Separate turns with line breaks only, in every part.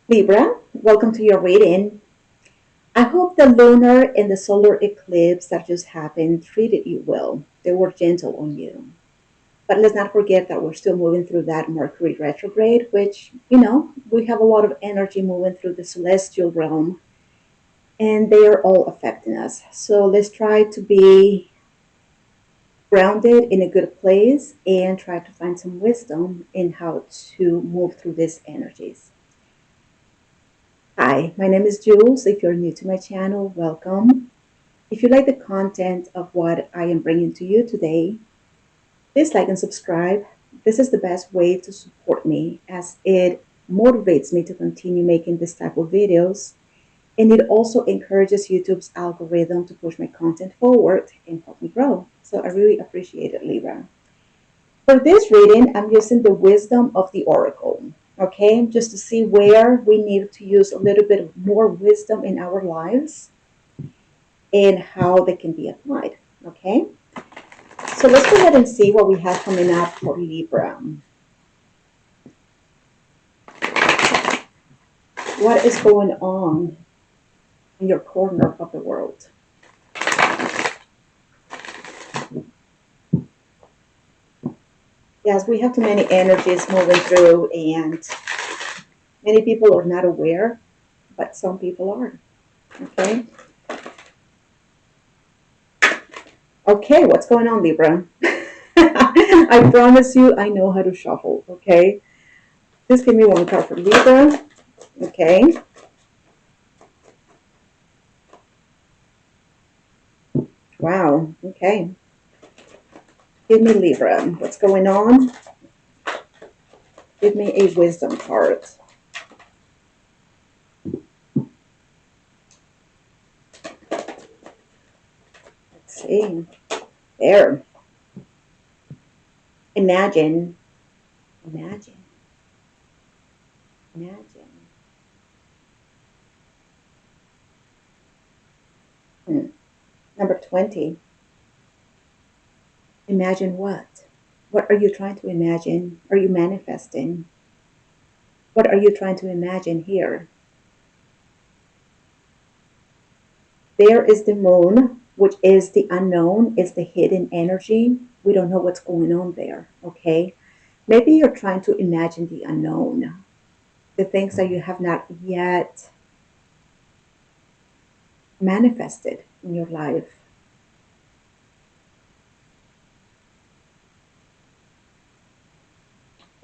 Libra, welcome to your reading. I hope the lunar and the solar eclipse that just happened treated you well. They were gentle on you. But let's not forget that we're still moving through that Mercury retrograde, which, we have a lot of energy moving through the celestial realm, and they are all affecting us. So let's try to be grounded in a good place and try to find some wisdom in how to move through these energies. Hi, my name is Jules. If you're new to my channel, welcome. If you like the content of what I am bringing to you today, please like and subscribe. This is the best way to support me as it motivates me to continue making this type of videos, and it also encourages YouTube's algorithm to push my content forward and help me grow. So I really appreciate it, Libra. For this reading, I'm using the Wisdom of the Oracle, okay? Just to see where we need to use a little bit more wisdom in our lives and how they can be applied, okay? So let's go ahead and see what we have coming up for Libra. What is going on in your corner of the world? Yes, we have too many energies moving through, and many people are not aware, but some people are, okay? Okay, what's going on, Libra? I promise you, I know how to shuffle, okay? Just give me one card for Libra, okay? Wow, okay. Give me Libra. What's going on? Give me a wisdom card. Let's see. There. Imagine. Imagine. Imagine. Number 20. Imagine what? What are you trying to imagine? Are you manifesting? What are you trying to imagine here? There is the moon, which is the unknown, it's the hidden energy. We don't know what's going on there, okay? Maybe you're trying to imagine the unknown, the things that you have not yet manifested in your life.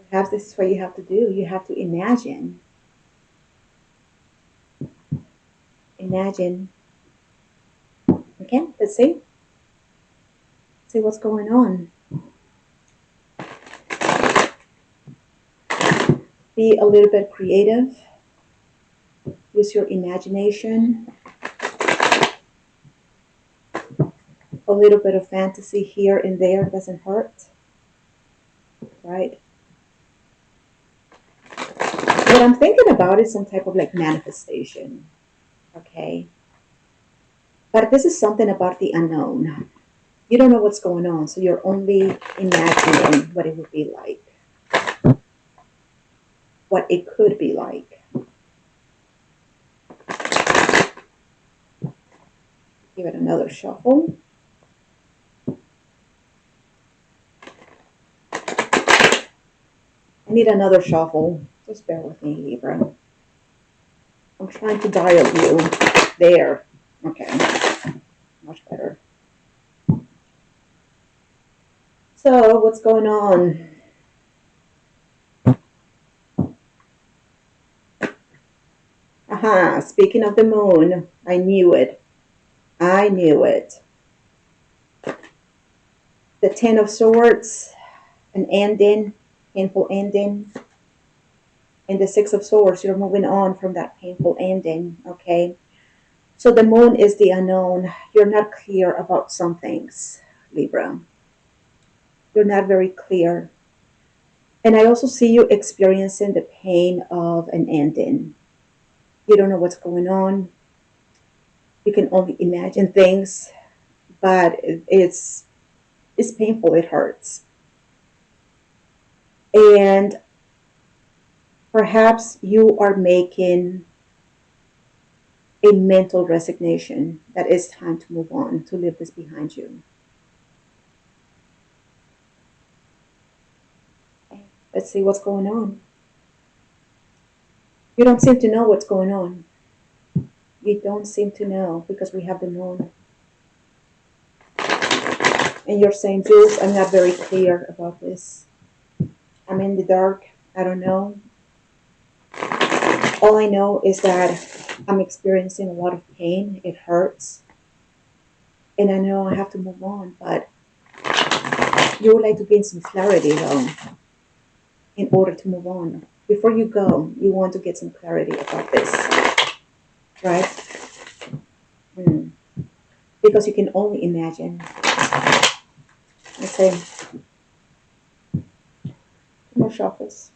Perhaps this is what you have to do. You have to imagine. Imagine. Okay, let's see. See what's going on. Be a little bit creative. Use your imagination. A little bit of fantasy here and there doesn't hurt, right? What I'm thinking about is some type of like manifestation, okay? But this is something about the unknown. You don't know what's going on, so you're only imagining what it would be like, what it could be like. Give it another shuffle. I need another shuffle. Just bear with me, Libra. I'm trying to dial you. There. Okay. Much better. So, what's going on? Aha, speaking of the moon, I knew it. I knew it. The Ten of Swords, an ending, painful ending. And the Six of Swords, you're moving on from that painful ending, okay? So the moon is the unknown. You're not clear about some things, Libra. You're not very clear. And I also see you experiencing the pain of an ending. You don't know what's going on. You can only imagine things, but it's painful. It hurts. And Perhaps you are making a mental resignation that it's time to move on, to leave this behind you. Okay, let's see what's going on. You don't seem to know what's going on. You don't seem to know because we have the moon. And you're saying, Jules, I'm not very clear about this. I'm in the dark. I don't know. All I know is that I'm experiencing a lot of pain. It hurts. And I know I have to move on, but you would like to gain some clarity though in order to move on. Before you go, you want to get some clarity about this, right? Hmm. Because you can only imagine. Let's say, more shuffles.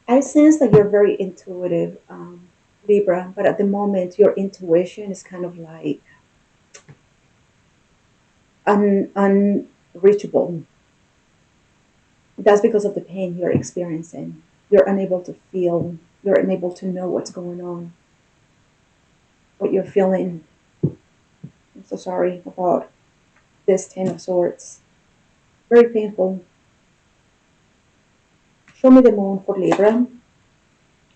I sense that you're very intuitive, Libra, but at the moment, your intuition is kind of like unreachable. That's because of the pain you're experiencing. You're unable to feel, you're unable to know what's going on, what you're feeling. I'm so sorry about this Ten of Swords. Very painful. Show me the moon for Libra.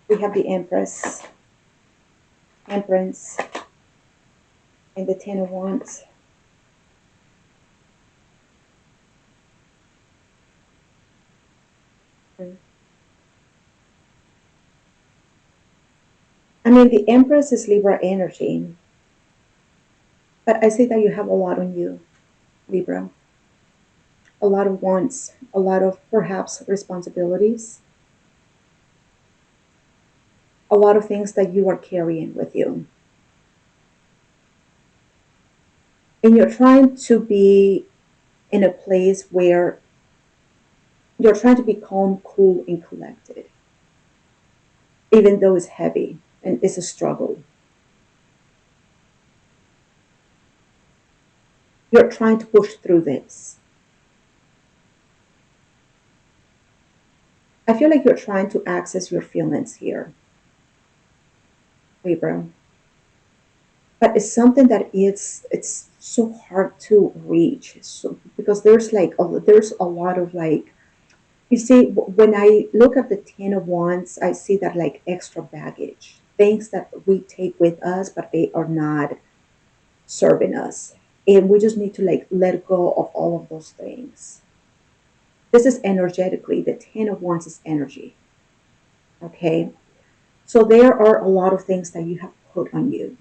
We have the Empress, Empress, and the Ten of Wands. I mean, the Empress is Libra energy, but I see that you have a lot on you, Libra. A lot of wants, a lot of perhaps responsibilities, a lot of things that you are carrying with you. And you're trying to be in a place where you're trying to be calm, cool, and collected, even though it's heavy and it's a struggle. You're trying to push through this. I feel like you're trying to access your feelings here, Libra. But it's something that it's so hard to reach. So because there's a lot of like, you see, when I look at the Ten of Wands, I see that like extra baggage, things that we take with us, but they are not serving us. And we just need to like let go of all of those things. This is energetically, the Ten of Wands is energy. Okay. So there are a lot of things that you have put on you.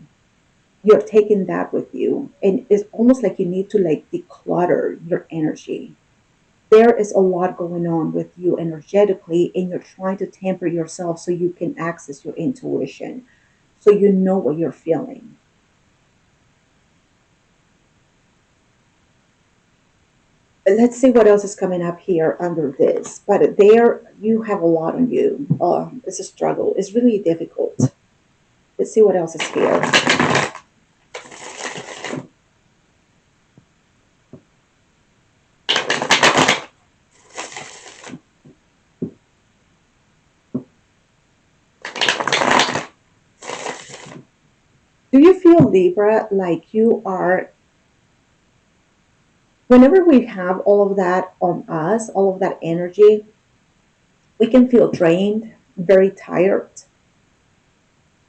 You're taking that with you. And it's almost like you need to like declutter your energy. There is a lot going on with you energetically, and you're trying to temper yourself so you can access your intuition, so you know what you're feeling. Let's see what else is coming up here under this. But there, you have a lot on you. It's a struggle. It's really difficult. Let's see what else is here. Do you feel, Libra, like you are, whenever we have all of that on us, all of that energy, we can feel drained, very tired.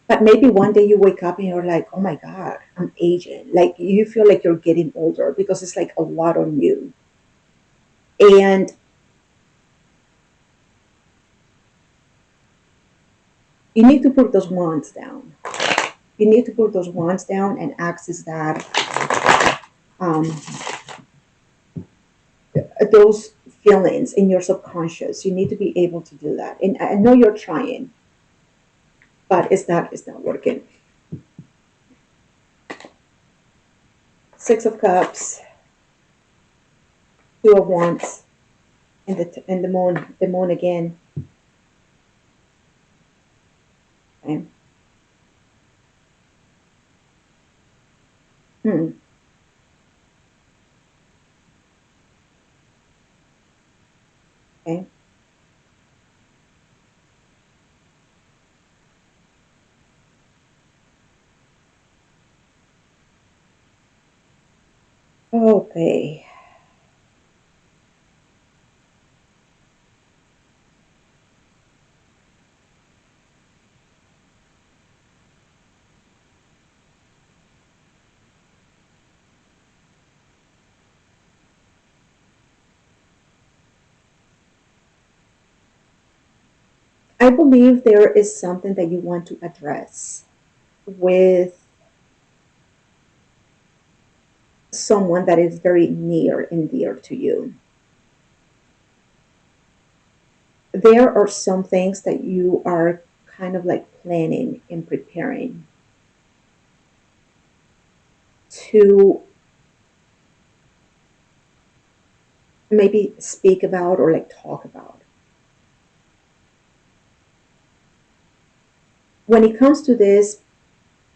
But maybe one day you wake up and you're like, oh my God, I'm aging. Like you feel like you're getting older because it's like a lot on you. And you need to put those wands down. You need to put those wands down and access that, um, those feelings in your subconscious. You need to be able to do that. And I know you're trying, but it's not working. Six of Cups, Two of Wands, and the moon again. Okay. Hmm. Okay. Okay. I believe there is something that you want to address with someone that is very near and dear to you. There are some things that you are kind of like planning and preparing to maybe speak about or like talk about. When it comes to this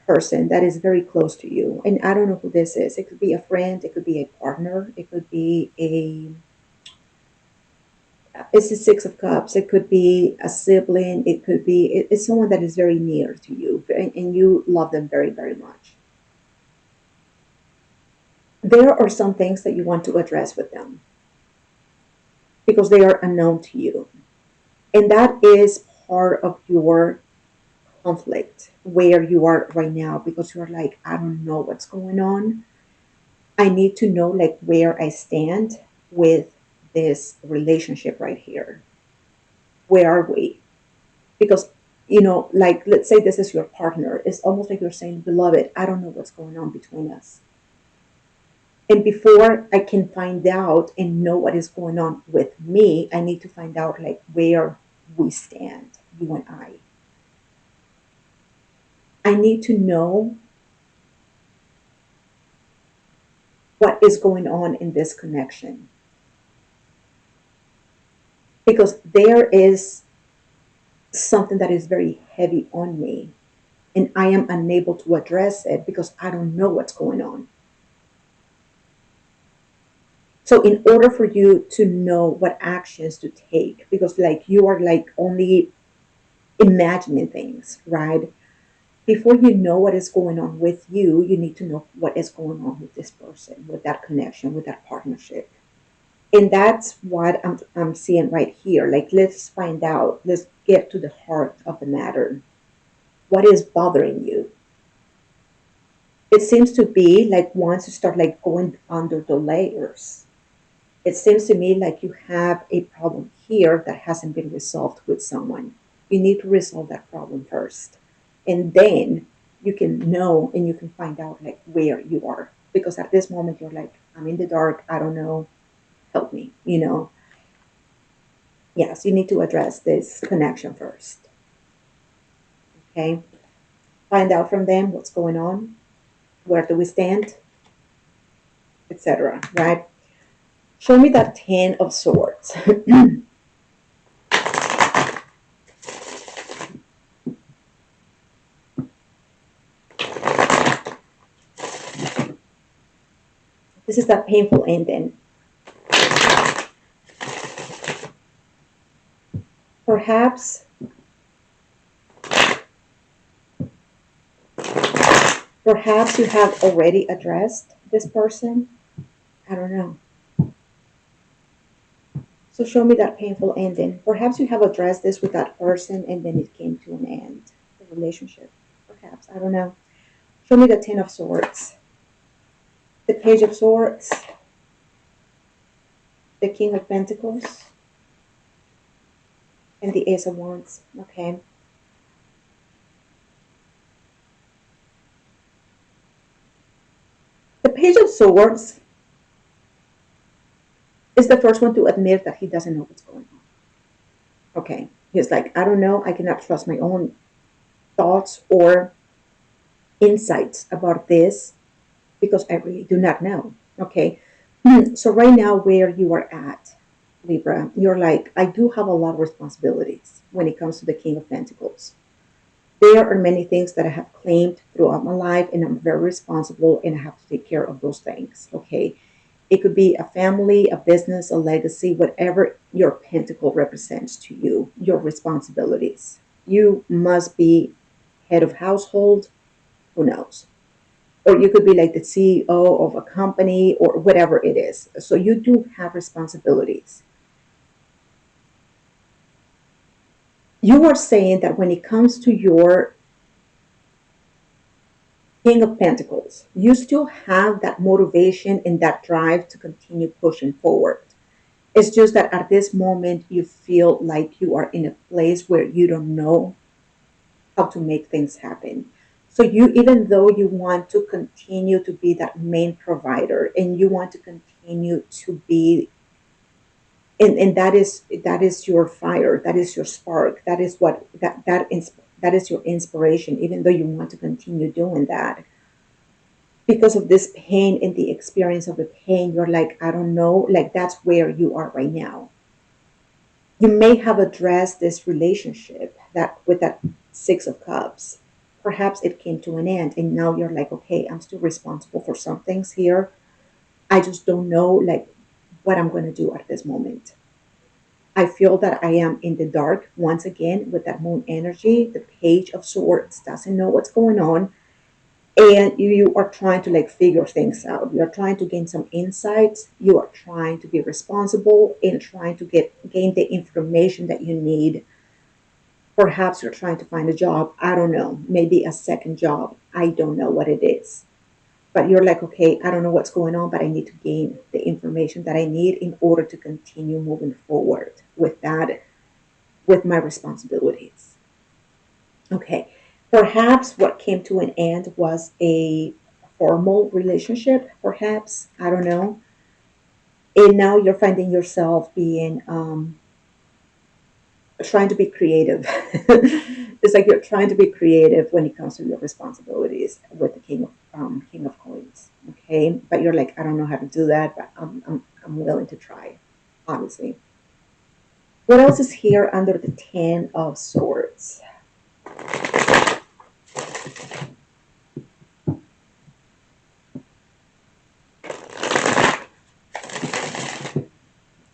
person that is very close to you, and I don't know who this is, it could be a friend, it could be a partner, it could be a it's the Six of Cups. It could be a sibling. It could be it's someone that is very near to you, and you love them very, very much. There are some things that you want to address with them because they are unknown to you, and that is part of your conflict where you are right now because you're like, I don't know what's going on. I need to know like where I stand with this relationship right here. Where are we? Because like let's say this is your partner, it's almost like you're saying, beloved, I don't know what's going on between us, and before I can find out and know what is going on with me, I need to find out like where we stand, you and I need to know what is going on in this connection because there is something that is very heavy on me and I am unable to address it because I don't know what's going on. So in order for you to know what actions to take, because like you are like only imagining things, right? Before you know what is going on with you, you need to know what is going on with this person, with that connection, with that partnership. And that's what I'm seeing right here. Like, let's find out, let's get to the heart of the matter. What is bothering you? It seems to be like once you start like going under the layers, it seems to me like you have a problem here that hasn't been resolved with someone. You need to resolve that problem first. And then you can know and you can find out like where you are. Because at this moment you're like, I'm in the dark, I don't know, help me. Yes, you need to address this connection first. Okay. Find out from them what's going on, where do we stand, etc. Right? Show me that 10 of Swords. This is that painful ending. Perhaps Perhaps you have already addressed this person. I don't know. So show me that painful ending. Perhaps you have addressed this with that person and then it came to an end. The relationship. Perhaps. I don't know. Show me the 10 of Swords. The Page of Swords. The King of Pentacles. And the Ace of Wands. Okay. The Page of Swords is the first one to admit that he doesn't know what's going on. Okay. He's like, I don't know. I cannot trust my own thoughts or insights about this because I really do not know. Okay. So right now where you are at, Libra, you're like, I do have a lot of responsibilities when it comes to the King of Pentacles. There are many things that I have claimed throughout my life, and I'm very responsible, and I have to take care of those things. Okay. It could be a family, a business, a legacy, whatever your pentacle represents to you, your responsibilities. You must be head of household, who knows? Or you could be like the CEO of a company or whatever it is. So you do have responsibilities. You are saying that when it comes to your King of Pentacles, you still have that motivation and that drive to continue pushing forward. It's just that at this moment, you feel like you are in a place where you don't know how to make things happen. So you, even though you want to continue to be that main provider and you want to continue to be, and that is your fire, that is your spark, that is what that is your inspiration. Even though you want to continue doing that, because of this pain and the experience of the pain, you're like, I don't know, like that's where you are right now. You may have addressed this relationship that with that Six of Cups. Perhaps it came to an end, and now you're like, okay, I'm still responsible for some things here. I just don't know, like, what I'm going to do at this moment. I feel that I am in the dark once again with that moon energy. The Page of Swords doesn't know what's going on, and you are trying to like figure things out. You are trying to gain some insights. You are trying to be responsible and trying to gain the information that you need. Perhaps you're trying to find a job. I don't know. Maybe a second job. I don't know what it is. But you're like, okay, I don't know what's going on, but I need to gain the information that I need in order to continue moving forward with that, with my responsibilities. Okay. Perhaps what came to an end was a formal relationship, perhaps. I don't know. And now you're finding yourself being trying to be creative. It's like you're trying to be creative when it comes to your responsibilities with the King of Coins. Okay, but you're like, I don't know how to do that, but I'm willing to try. Honestly, what else is here under the Ten of Swords?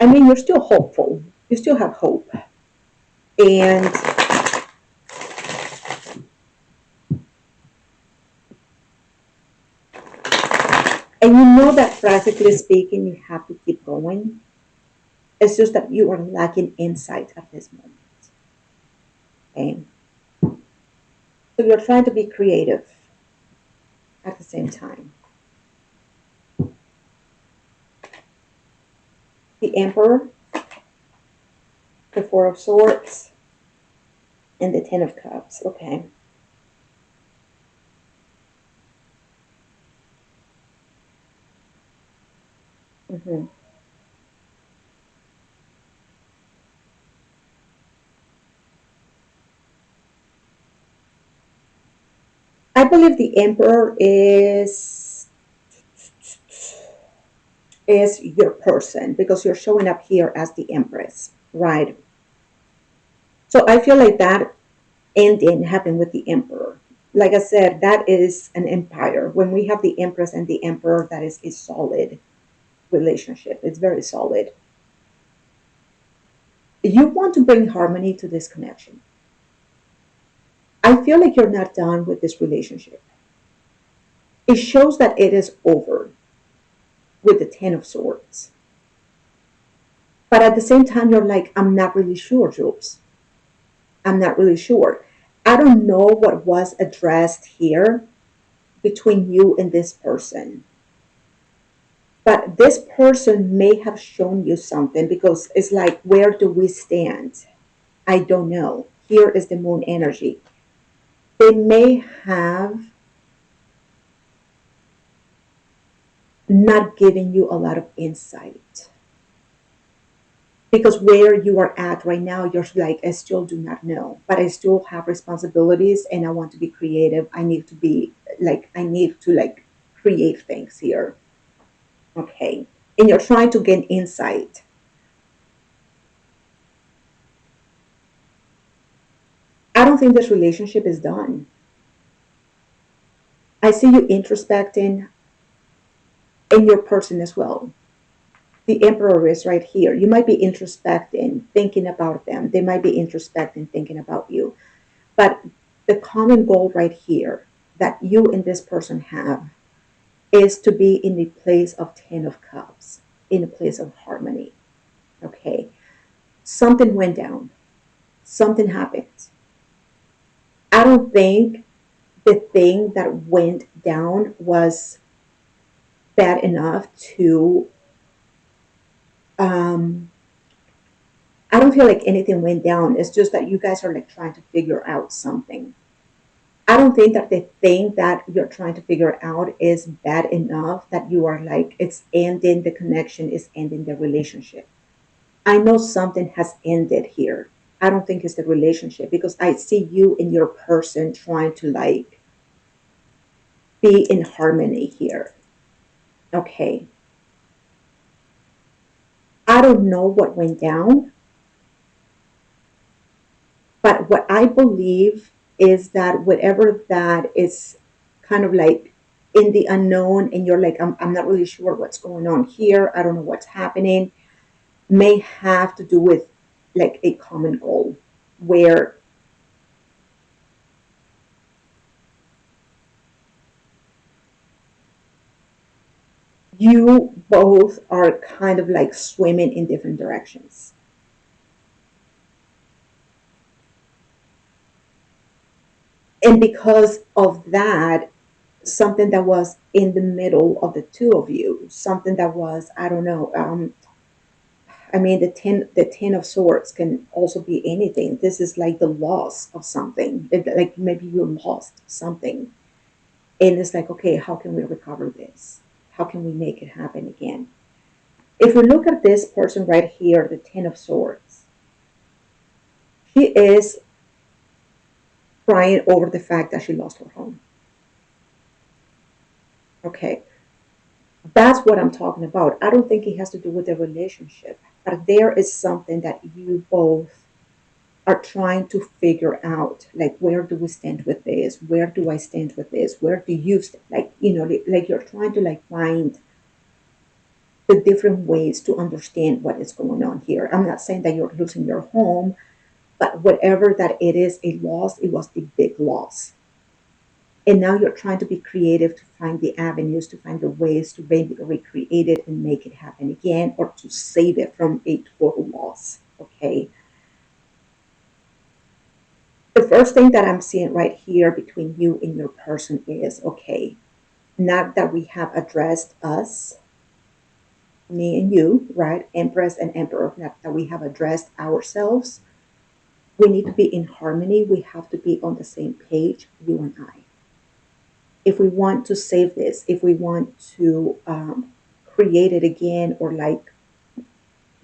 I mean, you're still hopeful. You still have hope, and you know that practically speaking, you have to keep going. It's just that you are lacking insight at this moment. Okay, so you're trying to be creative at the same time. The Emperor, the Four of Swords, and the Ten of Cups. Okay. hmm I believe the Emperor is your person because you're showing up here as the Empress, right? So I feel like that ending happened with the Emperor. Like I said, that is an empire. When we have the Empress and the Emperor, that is a solid relationship. It's very solid. You want to bring harmony to this connection. I feel like you're not done with this relationship. It shows that it is over with the Ten of Swords. But at the same time, you're like, I'm not really sure, Jules. I'm not really sure. I don't know what was addressed here between you and this person. But this person may have shown you something because it's like, where do we stand? I don't know. Here is the moon energy. They may have not given you a lot of insight because where you are at right now, you're like, I still do not know, but I still have responsibilities and I want to be creative. I need to be like, I need to like create things here. Okay. And you're trying to gain insight. I don't think this relationship is done. I see you introspecting in your person as well. The Emperor is right here. You might be introspecting, thinking about them. They might be introspecting, thinking about you. But the common goal right here that you and this person have is to be in the place of Ten of Cups, in a place of harmony. Okay. Something went down. Something happened. I don't think the thing that went down was bad enough to um I don't feel like anything went down. It's just that you guys are like trying to figure out something. I don't think that the thing that you're trying to figure out is bad enough that you are like, it's ending the connection, is ending the relationship. I know something has ended here. I don't think it's the relationship because I see you and your person trying to like be in harmony here. Okay. I don't know what went down, but what I believe is that whatever that is kind of like in the unknown, and you're like, I'm not really sure what's going on here, I don't know what's happening, may have to do with like a common goal where you both are kind of like swimming in different directions. And because of that, something that was in the middle of the two of you, something that was, I don't know, I mean, the ten of swords can also be anything. This is like the loss of something. Like maybe you lost something, and it's like, okay, how can we recover this? How can we make it happen again? If we look at this person right here, the Ten of Swords, she is crying over the fact that she lost her home. Okay, that's what I'm talking about. I don't think it has to do with the relationship, but there is something that you both are trying to figure out, like, where do we stand with this, where do I stand with this, where do you stand, like, like you're trying to like find the different ways to understand what is going on here. I'm not saying that you're losing your home, but whatever that it is a loss, it was the big loss, and now you're trying to be creative to find the avenues, to find the ways to maybe recreate it and make it happen again, or to save it from a total loss. Okay, the first thing that I'm seeing right here between you and your person is, okay, now that we have addressed us, me and you, right, Empress and Emperor, now that we have addressed ourselves, we need to be in harmony. We have to be on the same page, you and I. If we want to save this, if we want to create it again, or like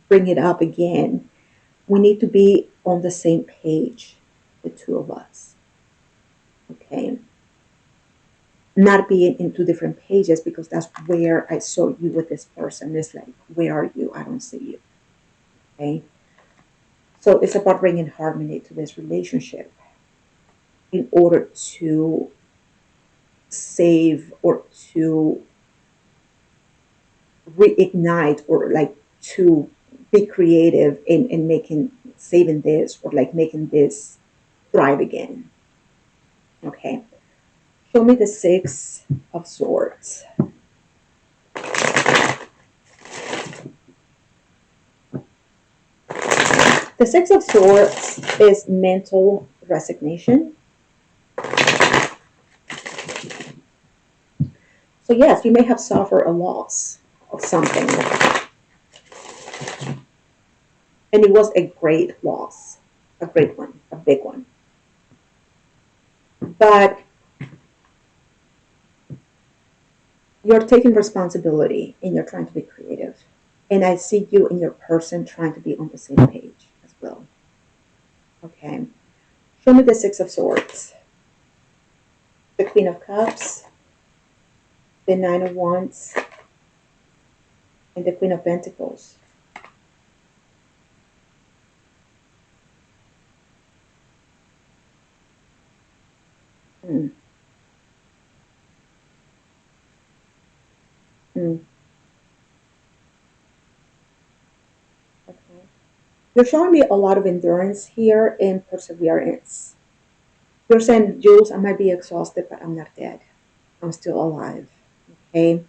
bring it up again, we need to be on the same page, the two of us. Okay, not being in two different pages, because that's where I saw you with this person. It's like, where are you? I don't see you. Okay. So it's about bringing harmony to this relationship in order to save, or to reignite, or like to be creative in making, saving this, or like making this thrive again. Okay. Show me the Six of Swords. The Six of Swords is mental resignation. So yes, you may have suffered a loss of something, and it was a great loss, a great one, a big one. But you're taking responsibility and you're trying to be creative. And I see you and your person trying to be on the same page as well. Okay. Show me the Six of Swords, the Queen of Cups, the Nine of Wands, and the Queen of Pentacles. Mm, mm, okay. You're showing me a lot of endurance here and perseverance. You're saying, Jules, I might be exhausted, but I'm not dead. I'm still alive. Okay.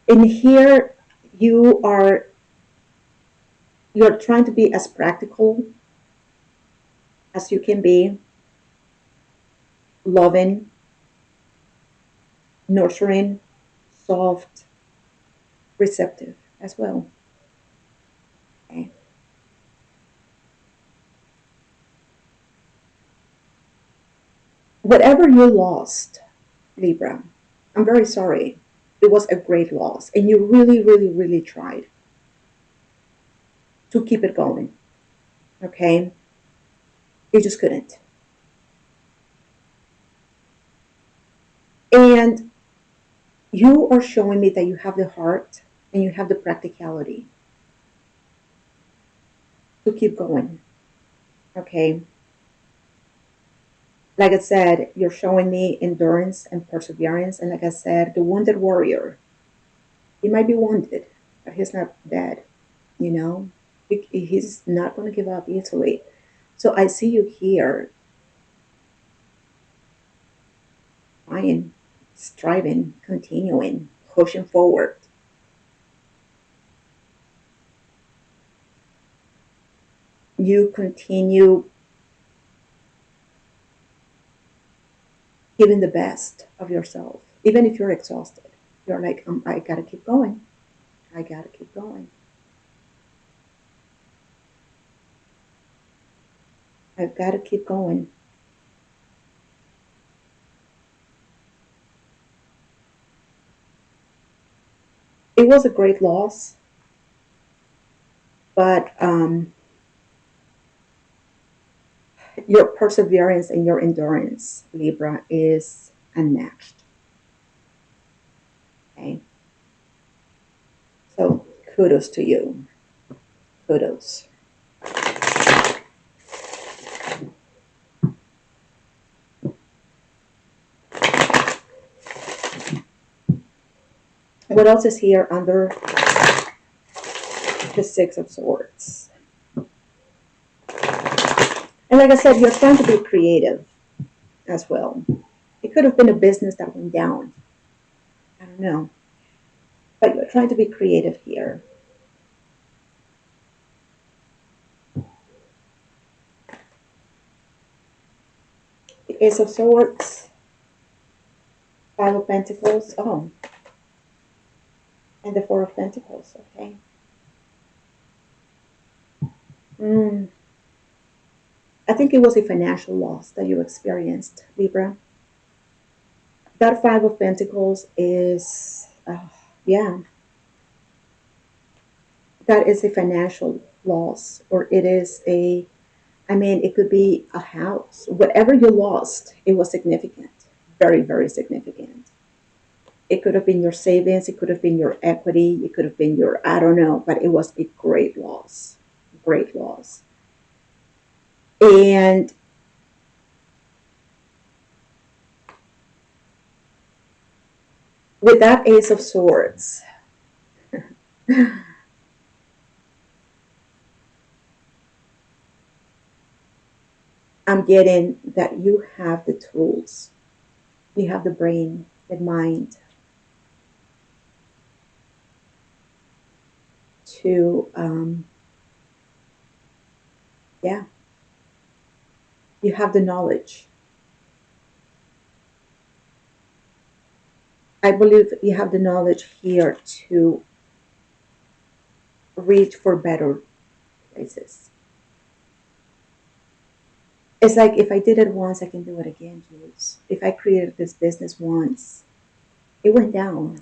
In here, you are you're trying to be as practical as you can be, loving, nurturing, soft, receptive as well. Okay. Whatever you lost, Libra, I'm very sorry. It was a great loss, and you really, really, really tried to keep it going. Okay. You just couldn't. And you are showing me that you have the heart and you have the practicality to keep going. Okay. Like I said, you're showing me endurance and perseverance. And like I said, the wounded warrior, he might be wounded, but he's not dead, you know? He's not going to give up easily. So I see you here trying, striving, continuing, pushing forward. You continue giving the best of yourself, even if you're exhausted. You're like, I gotta keep going. I gotta keep going. I've gotta keep going. It was a great loss, but your perseverance and your endurance, Libra, is unmatched. Okay, so kudos to you. Kudos. What else is here under the Six of Swords? And like I said, you're trying to be creative as well. It could have been a business that went down. I don't know. But you're trying to be creative here. The Ace of Swords, Five of Pentacles, oh, and the Four of Pentacles, okay. Mm, I think it was a financial loss that you experienced, Libra. That Five of Pentacles is, yeah, that is a financial loss, or it is a, I mean, it could be a house. Whatever you lost, it was significant, very, very significant. It could have been your savings, it could have been your equity, it could have been your, I don't know, but it was a great loss. Great loss. And with that Ace of Swords, I'm getting that you have the tools, you have the brain, the mind to, yeah, you have the knowledge. I believe you have the knowledge here to reach for better places. It's like if I did it once, I can do it again, Jules. If I created this business once, it went down.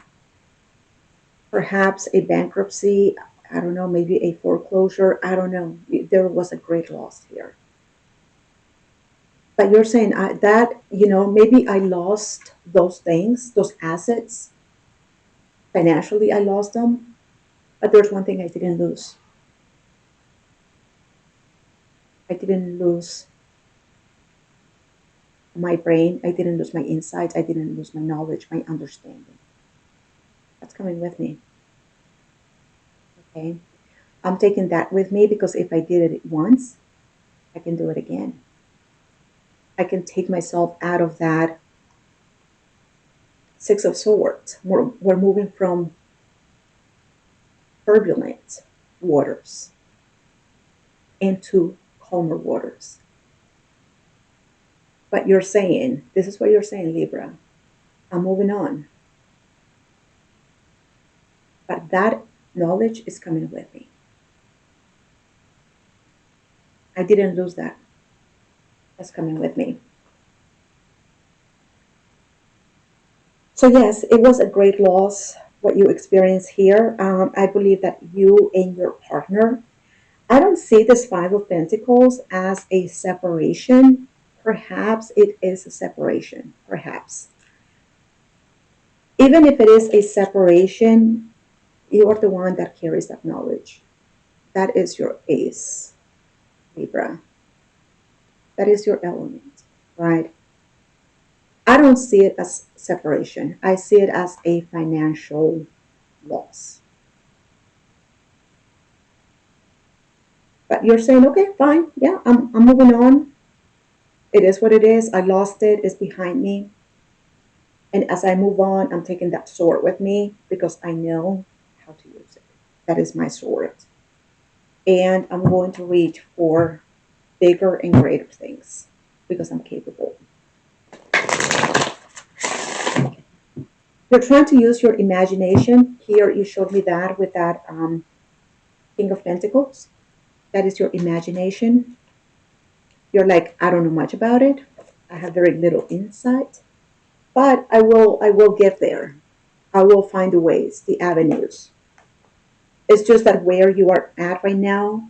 Perhaps a bankruptcy, I don't know, maybe a foreclosure, I don't know. There was a great loss here. But you're saying that, maybe I lost those things, those assets. Financially, I lost them. But there's one thing I didn't lose. I didn't lose my brain. I didn't lose my insights. I didn't lose my knowledge, my understanding. That's coming with me. Okay. I'm taking that with me because if I did it once, I can do it again. I can take myself out of that Six of Swords. We're moving from turbulent waters into calmer waters. But you're saying, this is what you're saying, Libra. I'm moving on. But that knowledge is coming with me. I didn't lose that. That's coming with me. So, yes, it was a great loss what you experienced here. I believe that you and your partner, I don't see this Five of Pentacles as a separation. Perhaps it is a separation. Perhaps. Even if it is a separation, you are the one that carries that knowledge. That is your ace, Libra. That is your element, right? I don't see it as separation. I see it as a financial loss. But you're saying, okay, fine. Yeah, I'm moving on. It is what it is. I lost it. It's behind me. And as I move on, I'm taking that sword with me because I know how to use it. That is my sword. And I'm going to reach for bigger and greater things because I'm capable. You're trying to use your imagination. Here, you showed me that with that King of Pentacles. That is your imagination. You're like, I don't know much about it. I have very little insight, but I will get there. I will find the ways, the avenues. It's just that where you are at right now,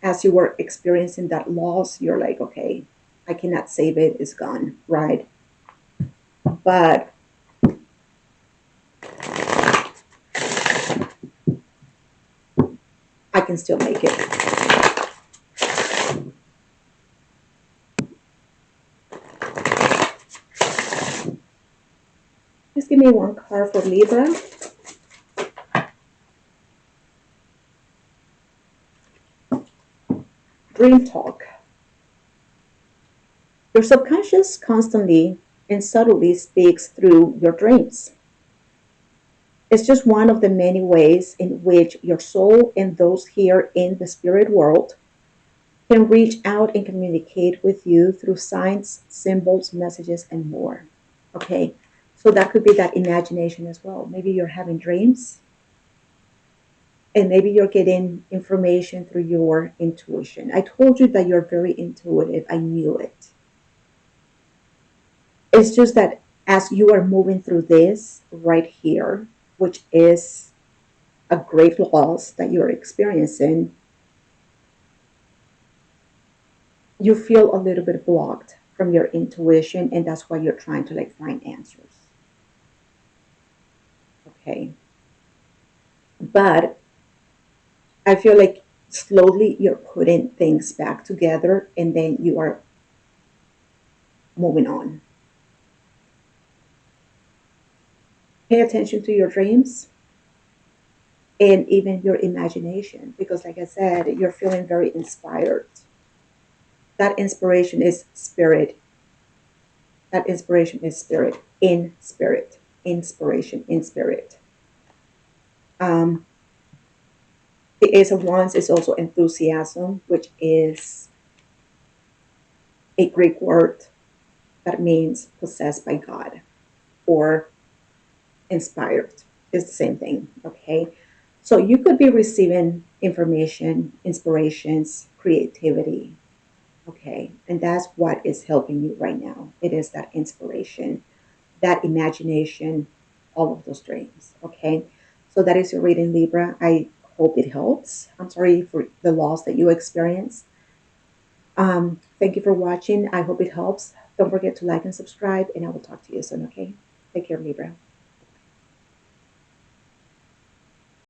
as you were experiencing that loss, you're like, okay, I cannot save it. It's gone, right? But I can still make it. Just give me one card for Libra. Dream talk. Your subconscious constantly and subtly speaks through your dreams. It's just one of the many ways in which your soul and those here in the spirit world can reach out and communicate with you through signs, symbols, messages, and more. Okay, so that could be that imagination as well. Maybe you're having dreams, and maybe you're getting information through your intuition. I told you that you're very intuitive. I knew it. It's just that as you are moving through this right here, which is a great loss that you're experiencing, you feel a little bit blocked from your intuition, and that's why you're trying to like find answers. Okay. But I feel like slowly you're putting things back together and then you are moving on. Pay attention to your dreams and even your imagination because, like I said, you're feeling very inspired. That inspiration is spirit. That inspiration is spirit, in spirit, inspiration, in spirit. Um, the Ace of Wands is also enthusiasm, which is a Greek word that means possessed by God or inspired. It's the same thing, okay? So you could be receiving information, inspirations, creativity, okay? And that's what is helping you right now. It is that inspiration, that imagination, all of those dreams, okay? So that is your reading, Libra. I hope it helps. I'm sorry for the loss that you experienced. Thank you for watching. I hope it helps. Don't forget to like and subscribe, and I will talk to you soon, okay? Take care, Libra.